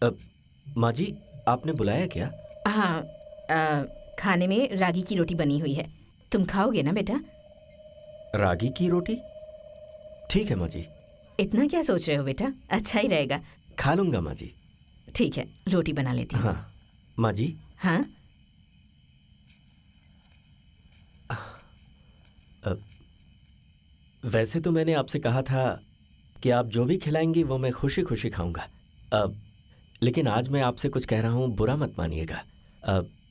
माँ जी, आपने बुलाया क्या? हाँ, खाने में रागी की रोटी बनी हुई है, तुम खाओगे ना बेटा? रागी की रोटी? ठीक है माँ जी। इतना क्या सोच रहे हो बेटा, अच्छा ही रहेगा। खा लूंगा माँ जी। ठीक है, रोटी बना लेती हूँ। हाँ माँ जी। हाँ, वैसे तो मैंने आपसे कहा था कि आप जो भी खिलाएंगी वो मैं खुशी खुशी खाऊंगा। लेकिन आज मैं आपसे कुछ कह रहा हूँ, बुरा मत मानिएगा।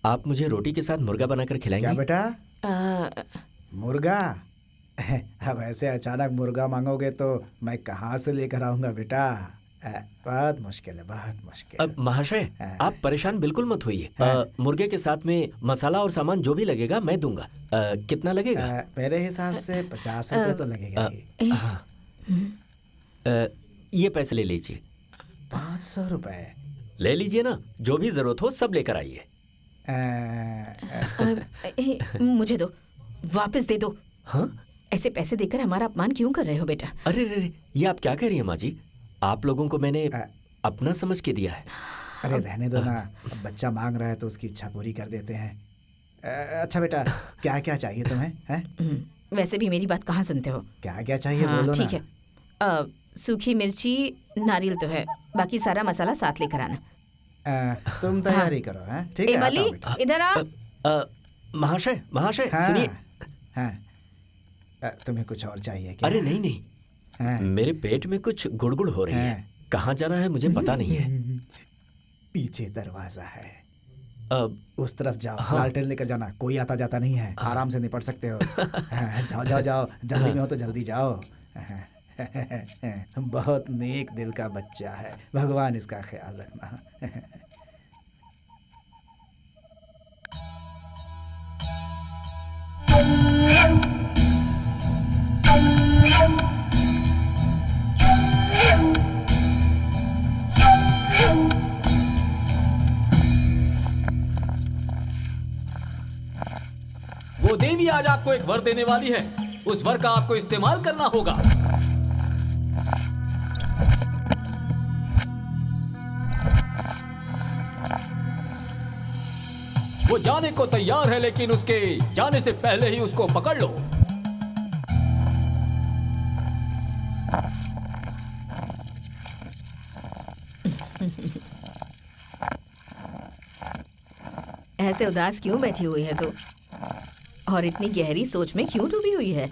आप मुझे रोटी के साथ मुर्गा बनाकर क्या खिलाएंगी? बेटा, आ, मुर्गा? अब ऐसे अचानक मुर्गा मांगोगे तो मैं कहाँ से लेकर आऊँगा बेटा? बहुत मुश्किल है, बहुत मुश्किल। महाशय, आप परेशान बिल्कुल मत होइए। मुर्गे के साथ में मसाला और सामान जो भी लगेगा मैं दूंगा। कितना लगेगा? मेरे हिसाब से 50 रुपये तो लगेगा ही। हाँ, ये पैसे ले लीजिए। 500 रुपये? ले लीजिए ना, जो भी जरूरत हो सब लेकर आइए। मुझे दो, वापस दे दो। हाँ? ऐसे पैसे देकर हमारा अपमान क्यों कर रहे हो बेटा? अरे रे, ये आप क्या कह रही हैं माँ जी? आप लोगों को मैंने अपना समझ के दिया है। अरे रहने दो ना, अब बच्चा मांग रहा है तो उसकी इच्छा पूरी कर देते हैं। अच्छा बेटा, क्या क्या चाहिए तुम्हें? हैं? वैसे भी मेरी बात कहाँ सुनते हो? क्या क्या चाहिए हाँ, बोलो ना। ठीक है, सूखी मिर्ची, नारियल तो है, बाकी सारा मसाला साथ लेकर आना। तुम तैयारी करो। हैं? ठीक है, आता एमली, हूँ बेटा। इधर आ। महाशय, महाशय हाँ, सुनिए। हाँ। तुम्हें कुछ और चाहिए क्या? अरे नहीं नहीं, हाँ। मेरे पेट में कुछ गुड़गुड़ हो रही है। हाँ। कहाँ जाना है मुझे पता नहीं है। पीछे दरवाजा है, अब उस तरफ जाओ। हाँ। लालटेन लेकर जाना, कोई आता जाता नहीं है, आराम से निपट सकते हो। हाँ, जाओ जाओ जाओ, जल्दी में हो तो जल्दी जाओ। बहुत नेक दिल का बच्चा है, भगवान इसका ख्याल रखना। वो देवी आज आपको एक वर देने वाली है, उस वर का आपको इस्तेमाल करना होगा। वो जाने को तैयार है, लेकिन उसके जाने से पहले ही उसको पकड़ लो। ऐसे उदास क्यों बैठी हुई है तू? और इतनी गहरी सोच में क्यों डूबी हुई है?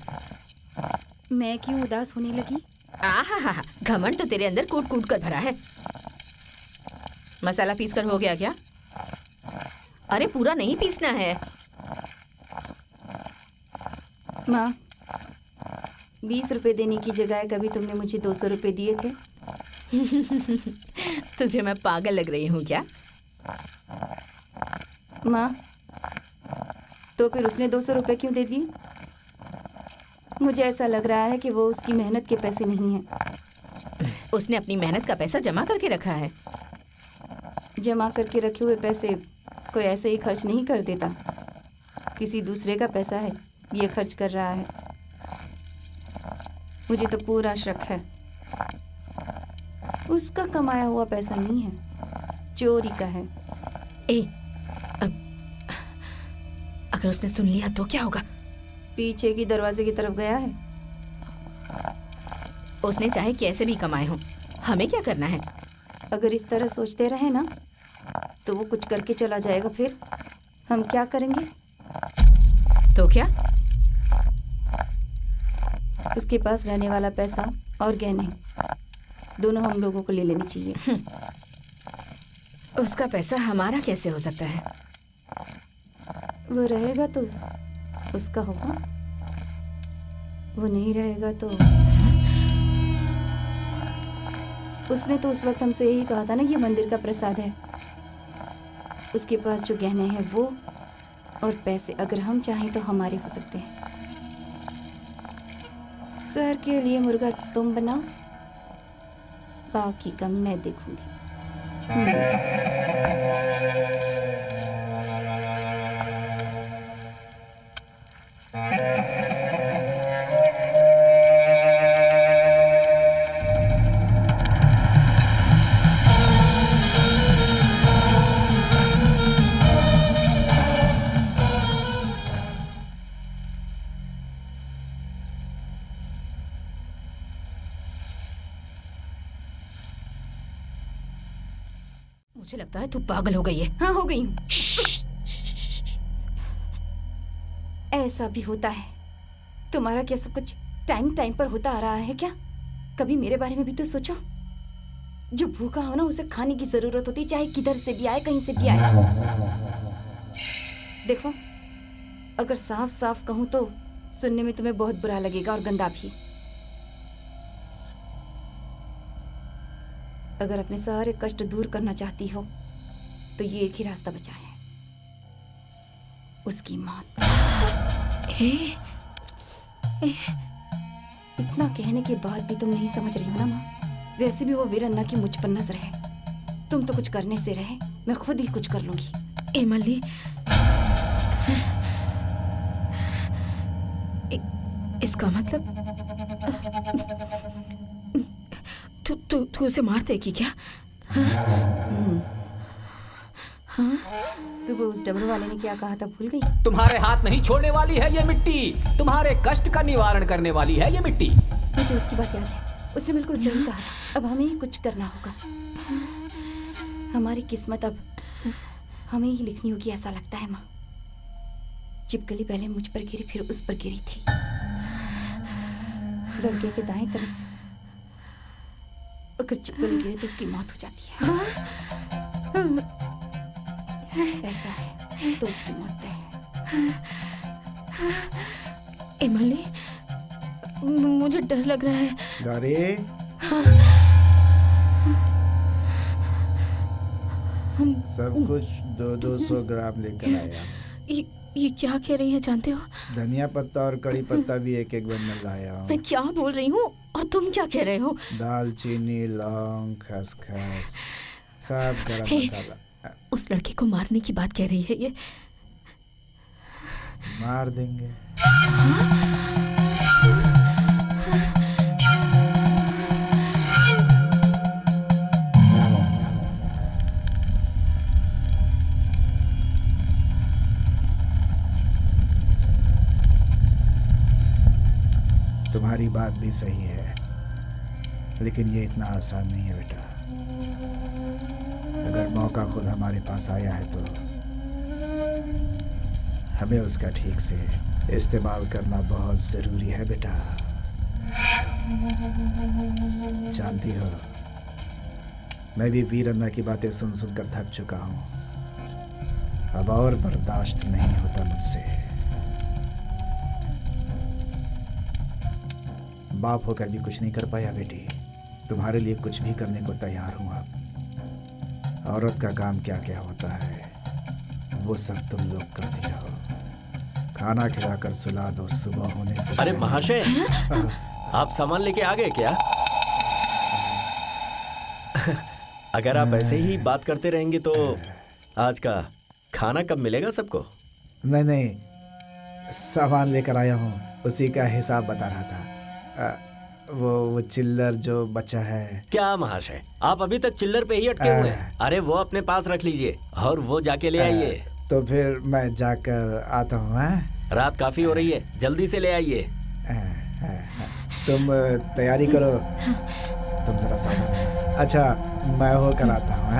मैं क्यों उदास होने लगी? आहा, घमंड तो तेरे अंदर कूट कूट कर भरा है। मसाला पीस कर हो गया क्या? अरे पूरा नहीं पीसना है। माँ, 20 रुपए देने की जगह कभी तुमने मुझे 200 रुपए दिए थे। तुझे मैं पागल लग रही हूँ क्या? माँ, तो फिर उसने 200 रुपए क्यों दे दिए? मुझे ऐसा लग रहा है कि वो उसकी मेहनत के पैसे नहीं हैं। उसने अपनी मेहनत का पैसा जमा करके रखा है। जमा करके रखे हुए पैसे कोई ऐसे ही खर्च नहीं कर देता। किसी दूसरे का पैसा है, ये खर्च कर रहा है। मुझे तो पूरा शक है, उसका कमाया हुआ पैसा नहीं है, चोरी का है। अगर उसने सुन लिया तो क्या होगा? पीछे की दरवाजे की तरफ गया है। उसने चाहे कैसे भी कमाए हों, हमें क्या करना है? अगर इस तरह सोचते रहे ना तो वो कुछ करके चला जाएगा, फिर हम क्या करेंगे? तो क्या? उसके पास रहने वाला पैसा और गहने दोनों हम लोगों को ले लेनी चाहिए। उसका पैसा हमारा कैसे हो सकता है? वो रहेगा तो उसका होगा, वो नहीं रहेगा तो। उसने तो उस वक्त हमसे यही कहा था ना, ये मंदिर का प्रसाद है। उसके पास जो गहने हैं वो और पैसे अगर हम चाहें तो हमारे हो सकते हैं। सर के लिए मुर्गा तुम बनाओ, बाकी का मैं देखूंगी। मुझे लगता है तू पागल हो गई है। हाँ, हो गई हूँ। ऐसा भी होता है। तुम्हारा क्या सब कुछ टाइम टाइम पर होता आ रहा है क्या? कभी मेरे बारे में भी तो सोचो। जो भूखा हो ना, उसे खाने की जरूरत होती है, चाहे किधर से भी आए, कहीं से भी आए। देखो, अगर साफ साफ कहूं तो सुनने में तुम्हें बहुत बुरा लगेगा और गंदा भी। अगर अपने सारे कष्ट दूर करना चाहती हो तो ये एक ही रास्ता बचा है, उसकी मौत। इतना कहने के बाद भी तुम नहीं समझ रही हो ना माँ? वैसे भी वो वीरन्ना की मुझ पर नजर है। तुम तो कुछ करने से रहे, मैं खुद ही कुछ कर लूंगी। एमली, इसका मतलब तू उसे मार देगी क्या? हाँ? सुबह उस डमरू वाले ने क्या कहा था, भूल गई? तुम्हारे हाथ नहीं छोड़ने वाली है ये मिट्टी, तुम्हारे कष्ट का निवारण करने वाली है ये मिट्टी। मुझे उसकी बात याद है, उसने बिल्कुल सही कहा। अब हमें ही कुछ करना होगा। हमारी किस्मत अब हमें ही लिखनी होगी, ऐसा लगता है माँ। चिपकली पहले मुझ पर गिरी, फिर उस पर गिरी थी। लड़के के दाएं तरफ अगर चिपकली गिरे तो उसकी मौत हो जाती है। ऐसा है तो उसकी मौत तय है। एमली, मुझे डर लग रहा है। गौरी, सब कुछ 200 ग्राम लेकर आया। ये क्या कह रही है जानते हो? धनिया पत्ता और कड़ी पत्ता भी एक एक बंडल लाया हूँ। मैं क्या बोल रही हूँ और तुम क्या कह रहे हो? दालचीनी, लौंग, खसखस, सब गरम मसाला। उस लड़के को मारने की बात कह रही है ये। मार देंगे। तुम्हारी बात भी सही है, लेकिन ये इतना आसान नहीं है बेटा। अगर मौका खुद हमारे पास आया है तो हमें उसका ठीक से इस्तेमाल करना बहुत ज़रूरी है बेटा। जानती हो, मैं भी वीरन्ना की बातें सुन सुनकर थक चुका हूँ। अब और बर्दाश्त नहीं होता मुझसे। बाप होकर भी कुछ नहीं कर पाया बेटी। तुम्हारे लिए कुछ भी करने को तैयार हूँ अब। औरत का काम क्या क्या होता है वो सब तुम लोग करती रहो। खाना खिलाकर सुला दो, सुबह होने से अरे पहले। महाशय, आप सामान लेके आ गए क्या? अगर आप ऐसे ही बात करते रहेंगे तो आज का खाना कब मिलेगा सबको? नहीं नहीं, सामान लेकर आया हूँ, उसी का हिसाब बता रहा था। वो चिल्लर जो बचा है। क्या महाशय, आप अभी तक चिल्लर पे ही अटके हुए हैं? अरे वो अपने पास रख लीजिए और वो जाके ले आइए। तो फिर मैं जाकर आता हूँ। रात काफी हो रही है, जल्दी से ले आइए। तुम तैयारी करो, तुम जरा सावधान। अच्छा, मैं होकर आता हूँ।